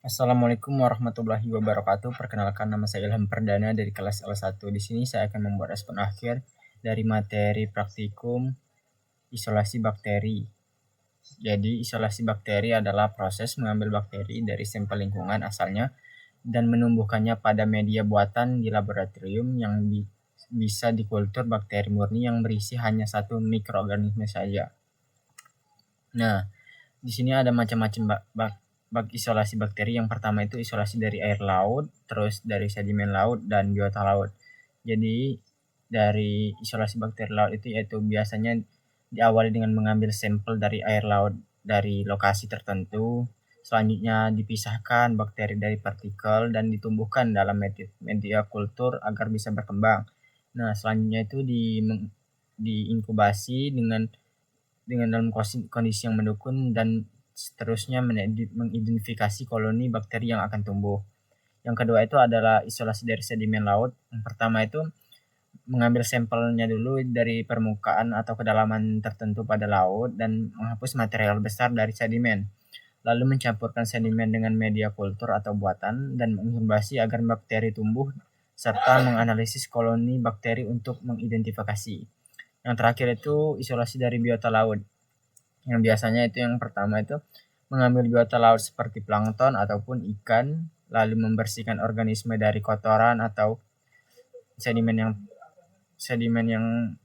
Assalamualaikum warahmatullahi wabarakatuh. Perkenalkan, nama saya Ilham Perdana dari kelas L1. Di sini saya akan membuat respon akhir dari materi praktikum isolasi bakteri. Jadi, isolasi bakteri adalah proses mengambil bakteri dari sampel lingkungan asalnya dan menumbuhkannya pada media buatan di laboratorium yang bisa dikultur bakteri murni yang berisi hanya satu mikroorganisme saja. Nah, di sini ada macam-macam isolasi bakteri. Yang pertama itu isolasi dari air laut, terus dari sedimen laut dan biota laut. Jadi dari isolasi bakteri laut itu yaitu biasanya diawali dengan mengambil sampel dari air laut dari lokasi tertentu. Selanjutnya dipisahkan bakteri dari partikel dan ditumbuhkan dalam media kultur agar bisa berkembang. Nah, selanjutnya itu diinkubasi dengan dalam kondisi yang mendukung dan seterusnya mengidentifikasi koloni bakteri yang akan tumbuh. Yang kedua itu adalah isolasi dari sedimen laut. Yang pertama itu mengambil sampelnya dulu dari permukaan atau kedalaman tertentu pada laut dan menghapus material besar dari sedimen. Lalu mencampurkan sedimen dengan media kultur atau buatan dan menginkubasi agar bakteri tumbuh serta menganalisis koloni bakteri untuk mengidentifikasi. Yang terakhir itu isolasi dari biota laut. Yang biasanya itu yang pertama itu mengambil biota laut seperti plankton ataupun ikan, lalu membersihkan organisme dari kotoran atau sedimen yang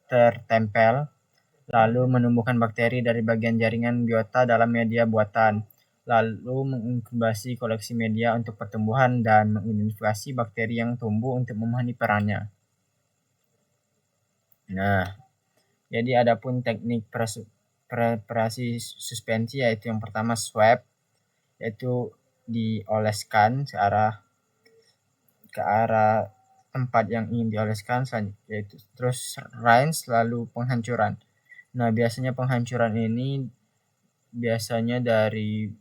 tertempel, lalu menumbuhkan bakteri dari bagian jaringan biota dalam media buatan, lalu menginkubasi koleksi media untuk pertumbuhan dan mengidentifikasi bakteri yang tumbuh untuk memahami perannya. Nah, jadi adapun teknik preparasi suspensi yaitu yang pertama swab, yaitu dioleskan ke arah tempat yang ingin dioleskan, yaitu terus rinse lalu penghancuran. Nah, biasanya penghancuran ini biasanya dari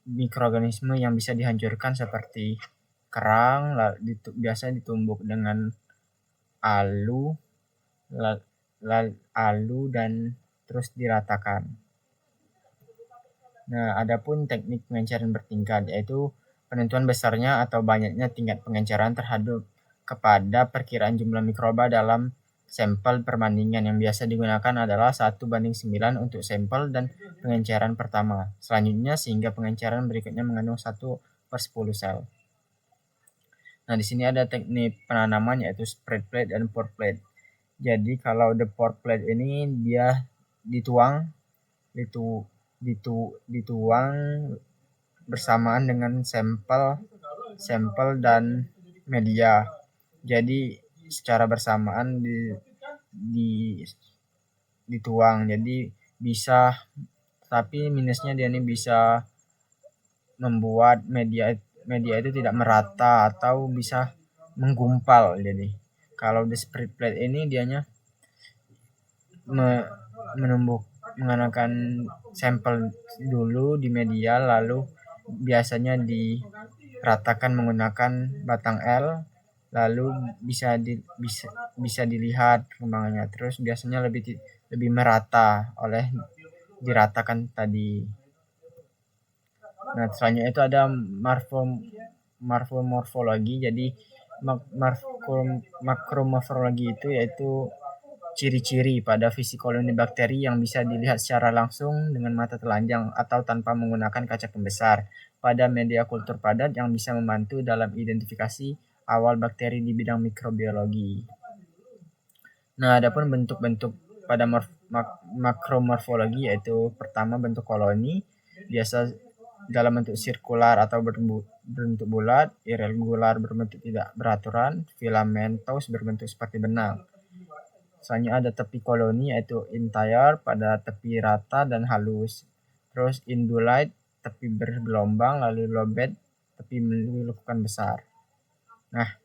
mikroorganisme yang bisa dihancurkan seperti kerang, biasanya ditumbuk dengan alu dan terus diratakan. Nah, adapun teknik pengenceran bertingkat yaitu penentuan besarnya atau banyaknya tingkat pengenceran terhadap kepada perkiraan jumlah mikroba dalam sampel perbandingan. Yang biasa digunakan adalah 1:9 untuk sampel dan pengenceran pertama. Selanjutnya sehingga pengenceran berikutnya mengandung 1/10 sel. Nah, di sini ada teknik penanaman yaitu spread plate dan pour plate. Jadi kalau the pour plate ini dia dituang bersamaan dengan sampel dan media. Jadi secara bersamaan dituang. Jadi bisa, tapi minusnya dia ini bisa membuat media itu tidak merata atau bisa menggumpal. Jadi kalau di spread plate ini dianya menggunakan sampel dulu di media, lalu biasanya diratakan menggunakan batang L, lalu bisa dilihat perkembangannya. Terus biasanya lebih merata oleh diratakan tadi. Nah, selanjutnya itu ada makromorfologi. Jadi makromorfologi itu yaitu ciri-ciri pada fisik koloni bakteri yang bisa dilihat secara langsung dengan mata telanjang atau tanpa menggunakan kaca pembesar pada media kultur padat yang bisa membantu dalam identifikasi awal bakteri di bidang mikrobiologi. Nah, adapun bentuk-bentuk pada makromorfologi yaitu pertama bentuk koloni, biasa dalam bentuk sirkular atau berbentuk bulat, irregular berbentuk tidak beraturan, filamentous berbentuk seperti benang. Selanjutnya ada tepi koloni yaitu entire pada tepi rata dan halus. Terus indulite tepi bergelombang, lalu lobate tepi melekukan besar. Nah,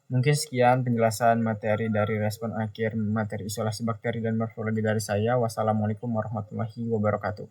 mungkin sekian penjelasan materi dari respon akhir materi isolasi bakteri dan morfologi dari saya. Wassalamualaikum warahmatullahi wabarakatuh.